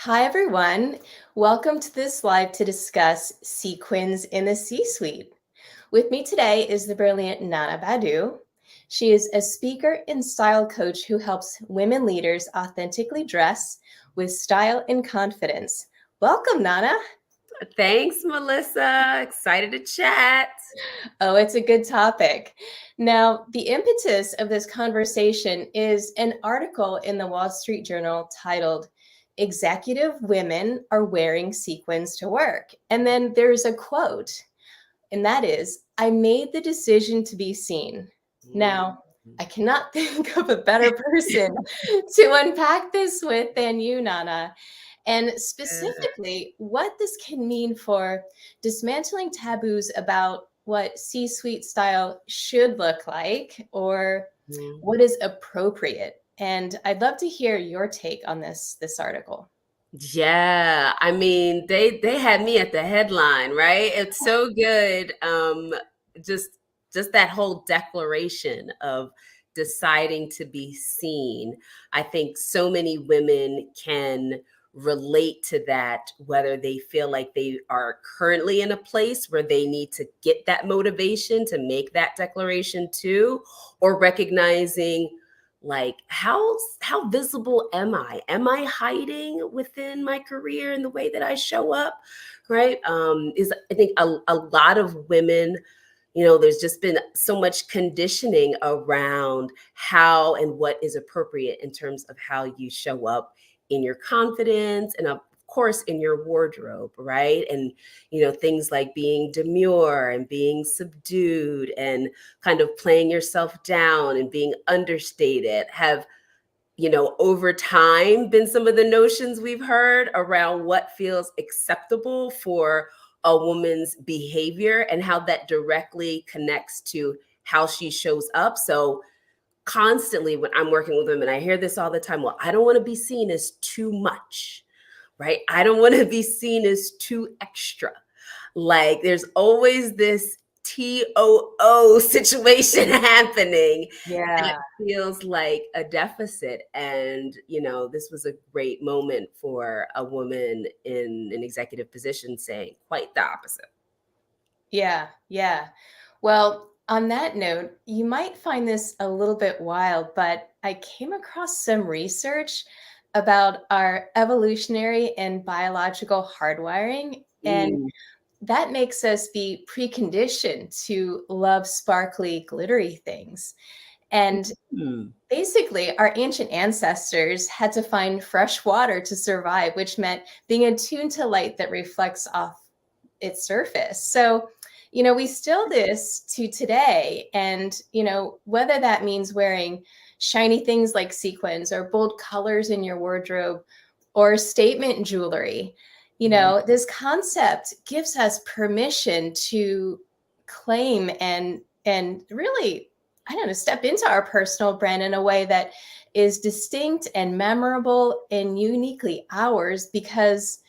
Hi, everyone. Welcome to this live to discuss Sequins in the C-suite. With me today is the brilliant Nana Badu. She is a speaker and style coach who helps women leaders authentically dress with style and confidence. Welcome, Nana. Thanks, Melissa. Excited to chat. Oh, it's a good topic. Now, the impetus of this conversation is an article in the Wall Street Journal titled, Executive Women Are Wearing Sequins to Work. And then there's a quote, and that is, I made the decision to be seen. Now, I cannot think of a better person to unpack this with than you, Nana. And specifically, what this can mean for dismantling taboos about what C suite style should look like or what is appropriate. And I'd love to hear your take on this article. Yeah, I mean, they had me at the headline, right? It's so good. Just just that whole declaration of deciding to be seen. I think so many women can relate to that, whether they feel like they are currently in a place where they need to get that motivation to make that declaration too, or recognizing like how visible am I hiding within my career and the way that I show up, right? Is I think a lot of women, there's just been so much conditioning around how and what is appropriate in terms of how you show up in your confidence and of course in your wardrobe, right? And things like being demure and being subdued and kind of playing yourself down and being understated have over time been some of the notions we've heard around what feels acceptable for a woman's behavior and how that directly connects to how she shows up. So constantly when I'm working with women, I hear this all the time. Well, I don't want to be seen as too much, right? I don't want to be seen as too extra. Like there's always this TOO situation happening that Yeah. feels like a deficit. And, this was a great moment for a woman in an executive position saying quite the opposite. Yeah, yeah. Well, on that note, you might find this a little bit wild, but I came across some research about our evolutionary and biological hardwiring, and Mm. that makes us be preconditioned to love sparkly, glittery things. And Mm. basically, our ancient ancestors had to find fresh water to survive, which meant being attuned to light that reflects off its surface. So, we still this to today. And, whether that means wearing shiny things like sequins or bold colors in your wardrobe or statement jewelry, this concept gives us permission to claim and really, I don't know, step into our personal brand in a way that is distinct and memorable and uniquely ours because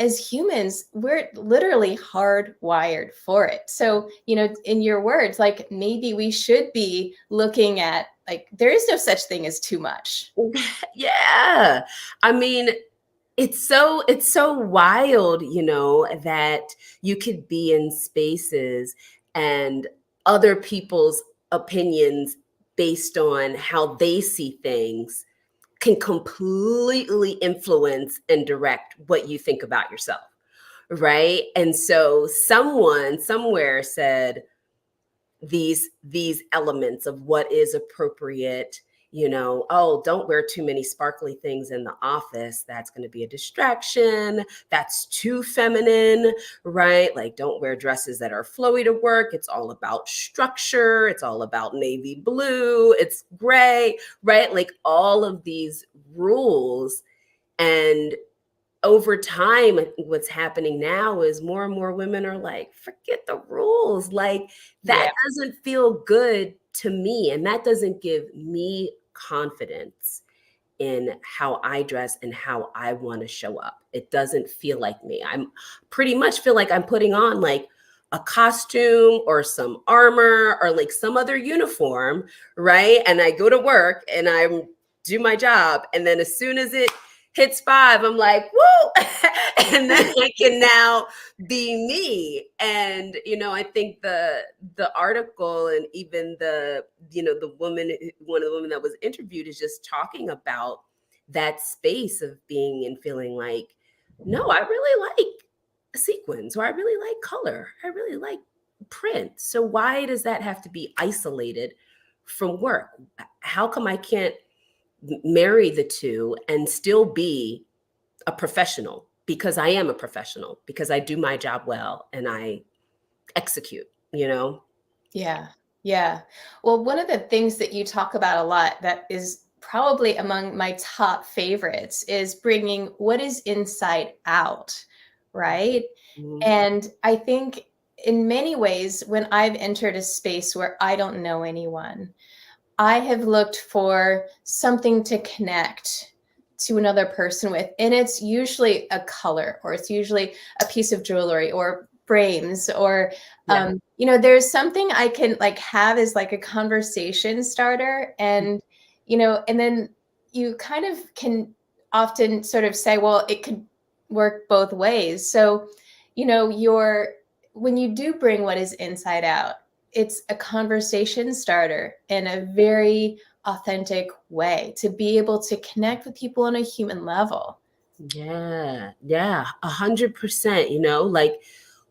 as humans, we're literally hardwired for it. So, in your words, like maybe we should be looking at like there is no such thing as too much. Yeah. I mean, it's so wild, that you could be in spaces and other people's opinions based on how they see things can completely influence and direct what you think about yourself, right? And so someone somewhere said these elements of what is appropriate, oh, don't wear too many sparkly things in the office, that's going to be a distraction, that's too feminine, right? Like don't wear dresses that are flowy to work, it's all about structure, it's all about navy blue, it's gray, right? Like all of these rules. And over time, I think what's happening now is more and more women are like, forget the rules. Like, Yeah. that doesn't feel good to me. And that doesn't give me confidence in how I dress and how I want to show up. It doesn't feel like me. I'm pretty much feel like I'm putting on like a costume or some armor or like some other uniform, right? And I go to work and I do my job. And then as soon as it hits 5, I'm like, woo! And then I can now be me. And, I think the article and even the woman, one of the women that was interviewed is just talking about that space of being and feeling like, no, I really like sequins, or I really like color. I really like print. So why does that have to be isolated from work? How come I can't marry the two and still be a professional, because I am a professional, because I do my job well and I execute. Yeah. Yeah. Well, one of the things that you talk about a lot that is probably among my top favorites is bringing what is inside out, right? Mhm. And I think in many ways, when I've entered a space where I don't know anyone, I have looked for something to connect to another person with. And it's usually a color, or it's usually a piece of jewelry or frames, or Yeah. there's something I can like have as like a conversation starter. And then you kind of can often sort of say, well, it could work both ways. So, you're when you do bring what is inside out, it's a conversation starter in a very authentic way to be able to connect with people on a human level. Yeah. Yeah. 100%. Like,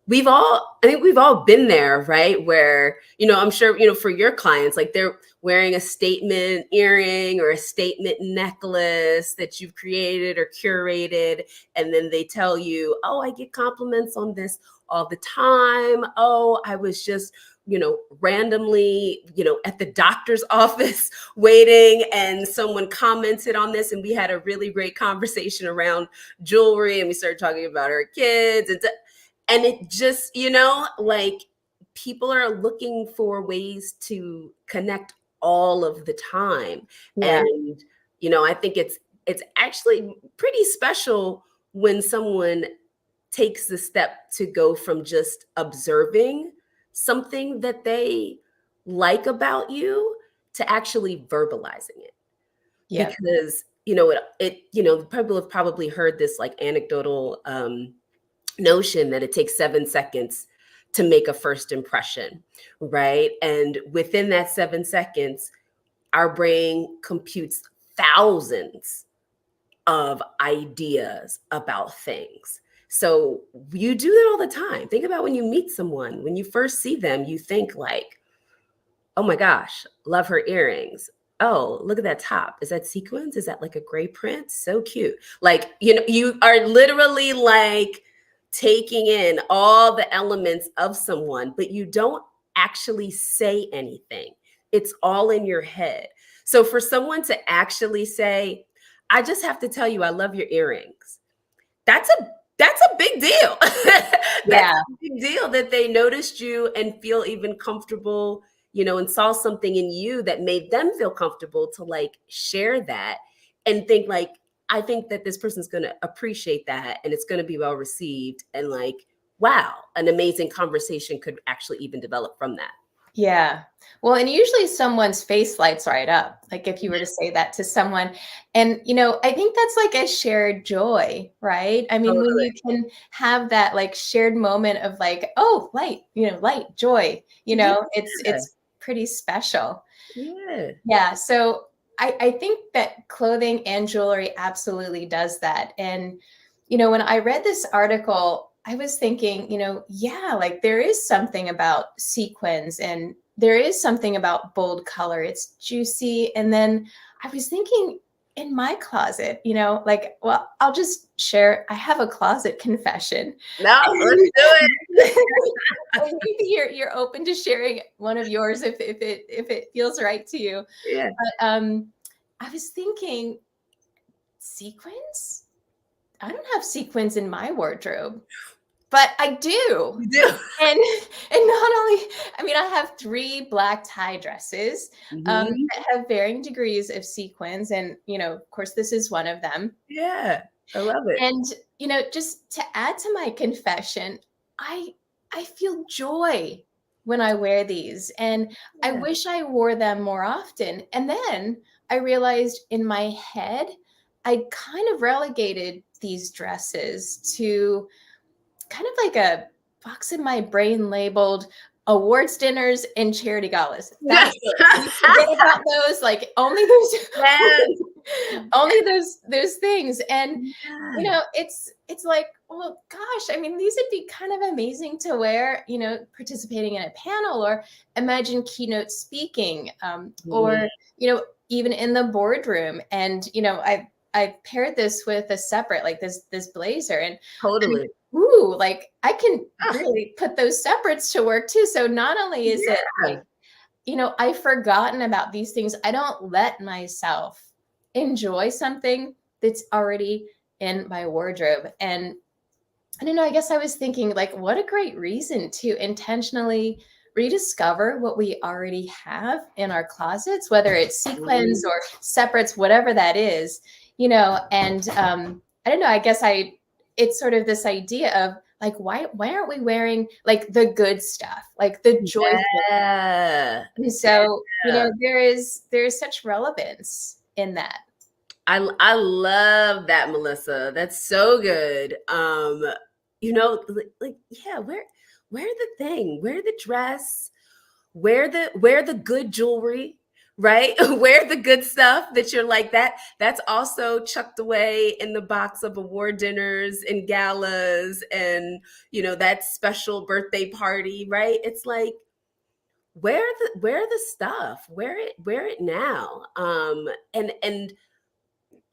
I think we've all been there, right? Where, I'm sure, for your clients, like they're wearing a statement earring or a statement necklace that you've created or curated. And then they tell you, oh, I get compliments on this all the time. Oh, I was just, randomly, at the doctor's office waiting, and someone commented on this, and we had a really great conversation around jewelry, and we started talking about our kids, and it just, like, people are looking for ways to connect all of the time. Yeah. And, I think it's actually pretty special when someone takes the step to go from just observing something that they like about you to actually verbalizing it. Yeah. Because, people have probably heard this like anecdotal notion that it takes 7 seconds to make a first impression, right? And within that 7 seconds, our brain computes thousands of ideas about things. So you do that all the time. Think about when you meet someone, when you first see them, you think like, oh my gosh, love her earrings. Oh, look at that top. Is that sequins? Is that like a gray print? So cute. Like, you are literally like taking in all the elements of someone, but you don't actually say anything. It's all in your head. So for someone to actually say, I just have to tell you, I love your earrings. That's a big deal. That's Yeah. a big deal that they noticed you and feel even comfortable, and saw something in you that made them feel comfortable to like share that and think like, I think that this person's going to appreciate that and it's going to be well received, and like, wow, an amazing conversation could actually even develop from that. Yeah. Well, and usually someone's face lights right up, like if you were to say that to someone. And, I think that's like a shared joy, right? I mean, when Totally. you can have that like shared moment of like, oh, light, light, joy, Yeah. it's pretty special. Yeah. Yeah. So I think that clothing and jewelry absolutely does that. And, when I read this article, I was thinking, yeah, like there is something about sequins and there is something about bold color. It's juicy. And then I was thinking in my closet, like, well, I'll just share. I have a closet confession. No, let's do And maybe you're open to sharing one of yours if it feels right to you. it. But I was thinking, sequins? I don't have sequins in my wardrobe, but I do. You do. And and not only, I mean, I have 3 black tie dresses Mhm. that have varying degrees of sequins, and of course, this is one of them. Yeah, I love it. And just to add to my confession, I I feel joy when I wear these, and I Yeah. wish I wore them more often. And then I realized in my head, I kind of relegated these dresses to kind of like a box in my brain labeled awards dinners and charity galas. That's it. You forget about those, like only those Yes. only those things. And Yeah. it's like, well, gosh, I mean, these would be kind of amazing to wear, participating in a panel, or imagine keynote speaking, Mhm. or, even in the boardroom. And, I paired this with a separate, like this blazer, and Totally. ooh, like I can Ah, really put those separates to work too. So not only is it yeah. like, I've forgotten about these things. I don't let myself enjoy something that's already in my wardrobe. And I don't know, I guess I was thinking, like, what a great reason to intentionally rediscover what we already have in our closets, whether it's sequins Mhm. or separates, whatever that is, and I don't know, I guess it's sort of this idea of like, why aren't we wearing like the good stuff, like the joyful? Yeah. And so, Yeah. there is such relevance in that. I love that, Melissa. That's so good. Yeah, wear the thing, wear the dress, wear the good jewelry, right? Wear the good stuff that you're like that's also chucked away in the box of award dinners and galas and that special birthday party, right? It's like wear the stuff, wear it now. And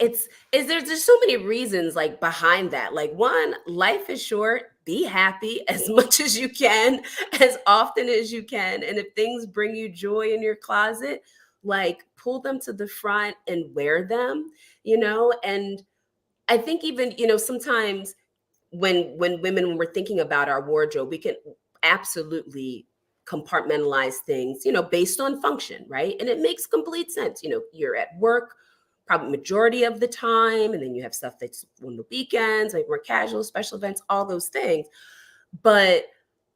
it's is there's so many reasons like behind that. Like, one, life is short. Be happy as much as you can, as often as you can. And if things bring you joy in your closet, like pull them to the front and wear them, and I think even, sometimes when women, when we're thinking about our wardrobe, we can absolutely compartmentalize things, based on function, right? And it makes complete sense. You're at work probably majority of the time, and then you have stuff that's on the weekends, like more casual, special events, all those things. But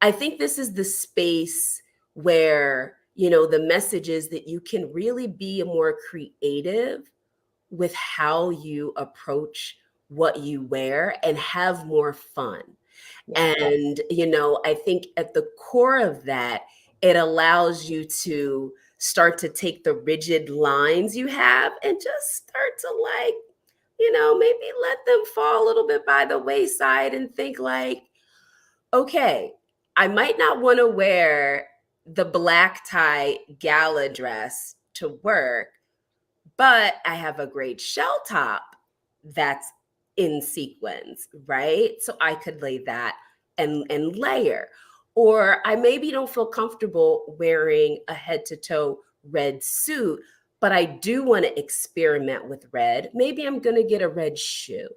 I think this is the space where, the message is that you can really be more creative with how you approach what you wear and have more fun. Yeah. And, I think at the core of that, it allows you to start to take the rigid lines you have and just start to, like, maybe let them fall a little bit by the wayside and think like, okay, I might not want to wear the black tie gala dress to work, but I have a great shell top that's in sequins, right? So I could lay that and layer. Or I maybe don't feel comfortable wearing a head to toe red suit, but I do want to experiment with red. Maybe I'm going to get a red shoe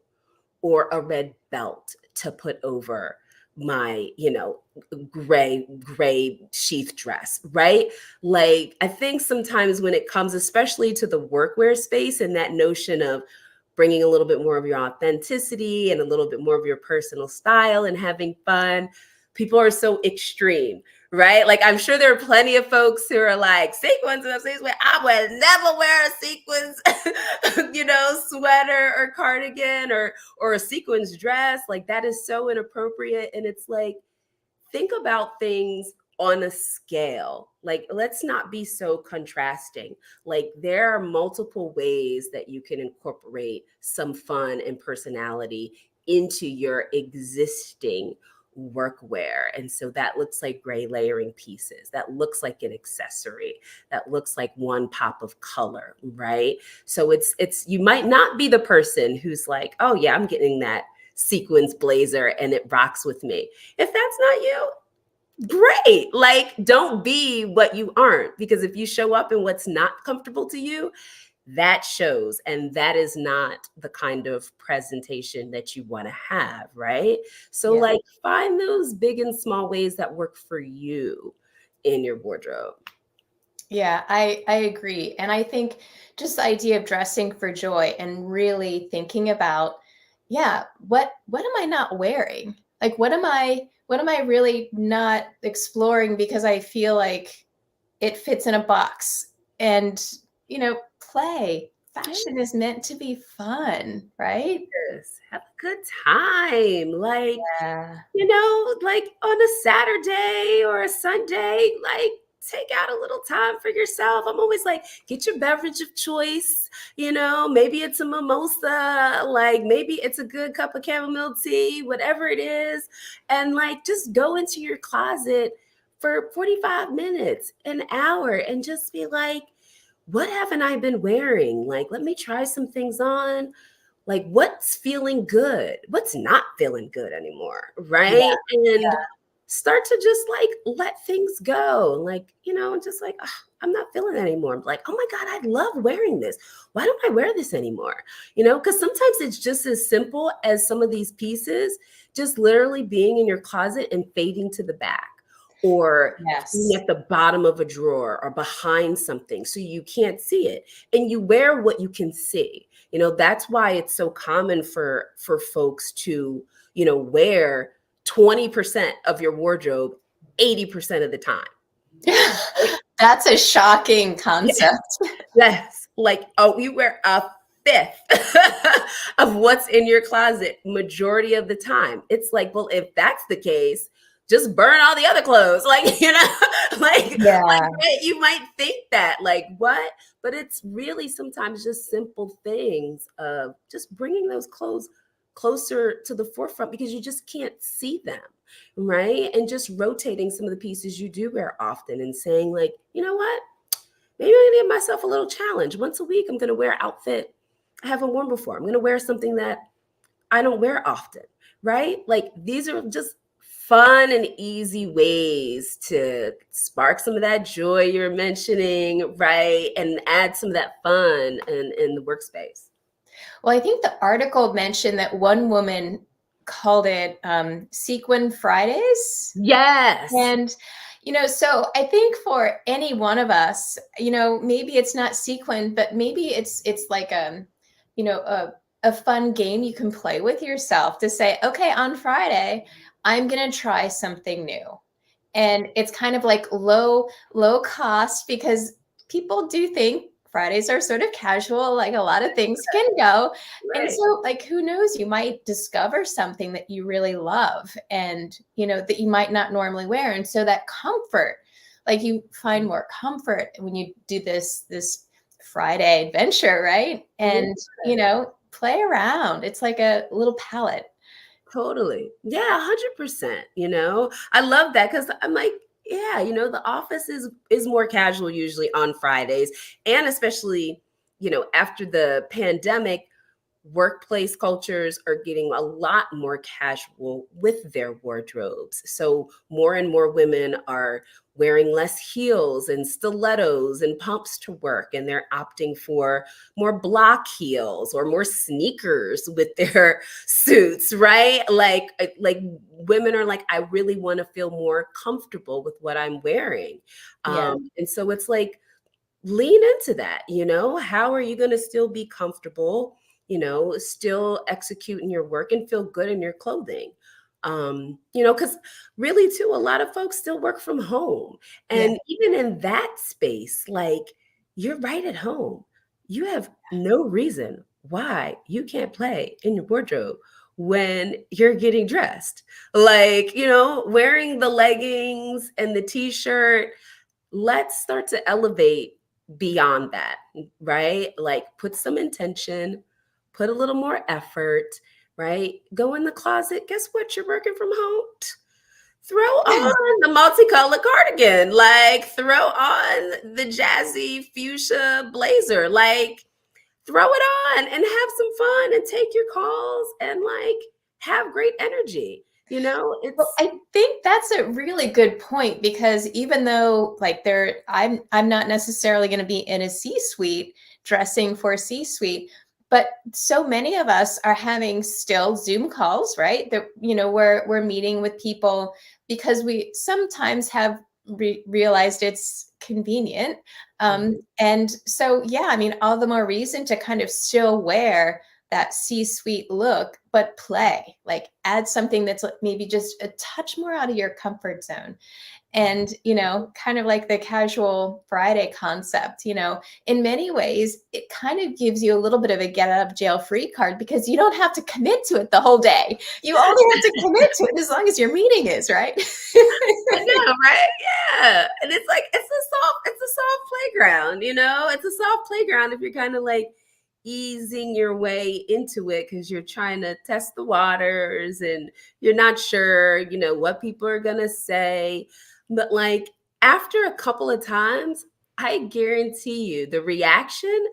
or a red belt to put over my gray sheath dress, right? Like, I think sometimes when it comes especially to the workwear space and that notion of bringing a little bit more of your authenticity and a little bit more of your personal style and having fun, people are so extreme, right? Like, I'm sure there are plenty of folks who are like, sequins and sequins, I would never wear a sequins sweater or cardigan or a sequins dress. Like, that is so inappropriate. And it's like, think about things on a scale. Like, let's not be so contrasting. Like, there are multiple ways that you can incorporate some fun and personality into your existing workwear. And so that looks like gray layering pieces. That looks like an accessory. That looks like one pop of color, right? So it's you might not be the person who's like, "Oh yeah, I'm getting that sequins blazer and it rocks with me." If that's not you, great. Like, don't be what you aren't, because if you show up in what's not comfortable to you, that shows. And that is not the kind of presentation that you want to have, right? So, Yeah. like, find those big and small ways that work for you in your wardrobe. Yeah, I agree. And I think just the idea of dressing for joy and really thinking about, yeah, what am I not wearing? Like what am I really not exploring because I feel like it fits in a box? And, play. fashion is meant to be fun, right? Yes, have a good time. Like, Yeah. like on a Saturday or a Sunday, like take out a little time for yourself. I'm always like, get your beverage of choice. Maybe it's a mimosa, like maybe it's a good cup of chamomile tea, whatever it is. And like, just go into your closet for 45 minutes, an hour, and just be like, what haven't I been wearing? Like, let me try some things on, like what's feeling good, what's not feeling good anymore, right? Yeah. And start to just like let things go, like, just like, "Ugh, I'm not feeling that anymore." I'm like, oh my God, I love wearing this. Why don't I wear this anymore? Because sometimes it's just as simple as some of these pieces just literally being in your closet and fading to the back, or being Yes. at the bottom of a drawer or behind something so you can't see it, and you wear what you can see. That's why it's so common for folks to, wear 20% of your wardrobe 80% of the time. Right? That's a shocking Yes. concept. Yes. Like, oh, you wear a fifth of what's in your closet majority of the time. It's like, well, if that's the case, just burn all the other clothes. Like, like Yeah. right? You might think that, like, what? But it's really sometimes just simple things of just bringing those clothes closer to the forefront because you just can't see them, right? And just rotating some of the pieces you do wear often and saying, like, you know what? Maybe I'm gonna give myself a little challenge. Once a week, I'm gonna wear an outfit I haven't worn before. I'm gonna wear something that I don't wear often, right? Like, these are just fun and easy ways to spark some of that joy you're mentioning, right? And add some of that fun in the workspace. Well, I think the article mentioned that one woman called it Sequin Fridays. Yes. And, so I think for any one of us, maybe it's not sequin, but maybe it's like a fun game you can play with yourself to say, okay, on Friday, I'm gonna try something new. And it's kind of like low cost because people do think Fridays are sort of casual, like a lot of things can go. And Right. so, like, who knows, you might discover something that you really love and, that you might not normally wear. And so that comfort, like you find more comfort when you do this Friday adventure, right? Yeah. And, play around. It's like a little palette. Totally. Yeah, 100%. I love that because I'm like, yeah, the office is more casual usually on Fridays. And especially, after the pandemic, workplace cultures are getting a lot more casual with their wardrobes. So more and more women are wearing less heels and stilettos and pumps to work, and they're opting for more block heels or more sneakers with their suits, right? Like women are like, I really want to feel more comfortable with what I'm wearing. Yeah. And so it's like, lean into that. How are you going to still be comfortable, still execute in your work and feel good in your clothing? Because really too, a lot of folks still work from home, Yeah. and even in that space, like, you're right at home, you have no reason why you can't play in your wardrobe when you're getting dressed, like, wearing the leggings and the t-shirt. Let's start to elevate beyond that, right? Like, put some intention, put a little more effort, right? Go in the closet. Guess what? You're working from home. Throw on the multicolored cardigan, like, throw on the jazzy fuchsia blazer, like, throw it on and have some fun and take your calls and like have great energy. Well, It's I think that's a really good point because even though like I'm not necessarily going to be in a C-suite dressing for C-suite, but so many of us are having still Zoom calls, right? That we're meeting with people because we sometimes have realized it's convenient. Mhm. And so yeah, I mean, all the more reason to kind of still wear that C-suite look, but play, like add something that's maybe just a touch more out of your comfort zone. And, kind of like the casual Friday concept, in many ways, it kind of gives you a little bit of a get out of jail free card because you don't have to commit to it the whole day. You only have to commit to it as long as your meeting is, right? I know, right? Yeah. And it's like it's a soft playground, It's a soft playground if you're kind of like easing your way into it because you're trying to test the waters and you're not sure, what people are gonna say. But like after a couple of times, I guarantee you the reaction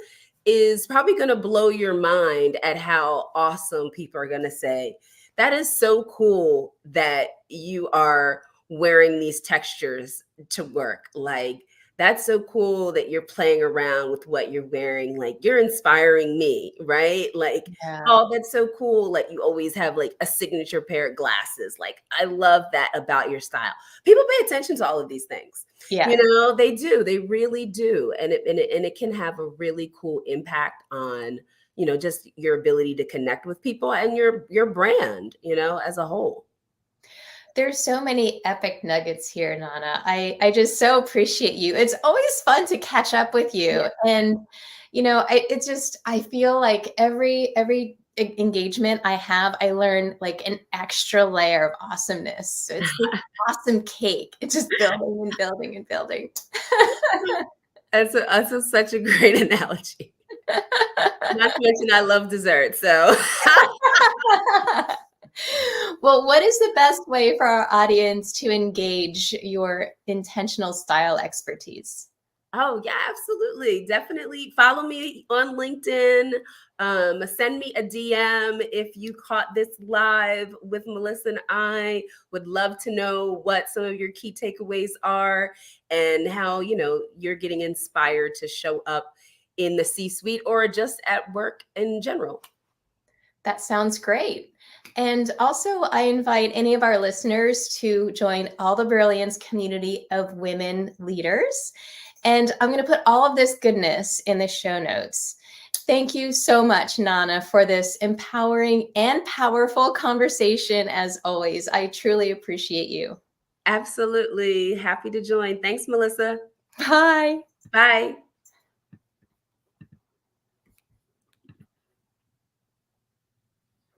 is probably gonna blow your mind at how awesome people are gonna say. That is so cool that you are wearing these textures to work. Like, that's so cool that you're playing around with what you're wearing. Like, you're inspiring me, right? Like, Yeah. oh, that's so cool. Like, you always have like a signature pair of glasses. Like, I love that about your style. People pay attention to all of these things. Yeah. They do. They really do. And it can have a really cool impact on just your ability to connect with people and your brand, as a whole. There's so many epic nuggets here, Nana. I just so appreciate you. It's always fun to catch up with you. Yeah. And, I feel like every engagement I have, I learn like an extra layer of awesomeness. So it's this awesome cake. It's just building and building and building. Such a great analogy. Not to mention I love dessert, so Well, what is the best way for our audience to engage your intentional style expertise? Oh, yeah, absolutely. Definitely follow me on LinkedIn. Send me a DM if you caught this live with Melissa and I. Would love to know what some of your key takeaways are and how, you're getting inspired to show up in the C-suite or just at work in general. That sounds great. And also, I invite any of our listeners to join All the Brilliance community of women leaders. And I'm going to put all of this goodness in the show notes. Thank you so much, Nana, for this empowering and powerful conversation as always. I truly appreciate you. Absolutely. Happy to join. Thanks, Melissa. Bye. Bye.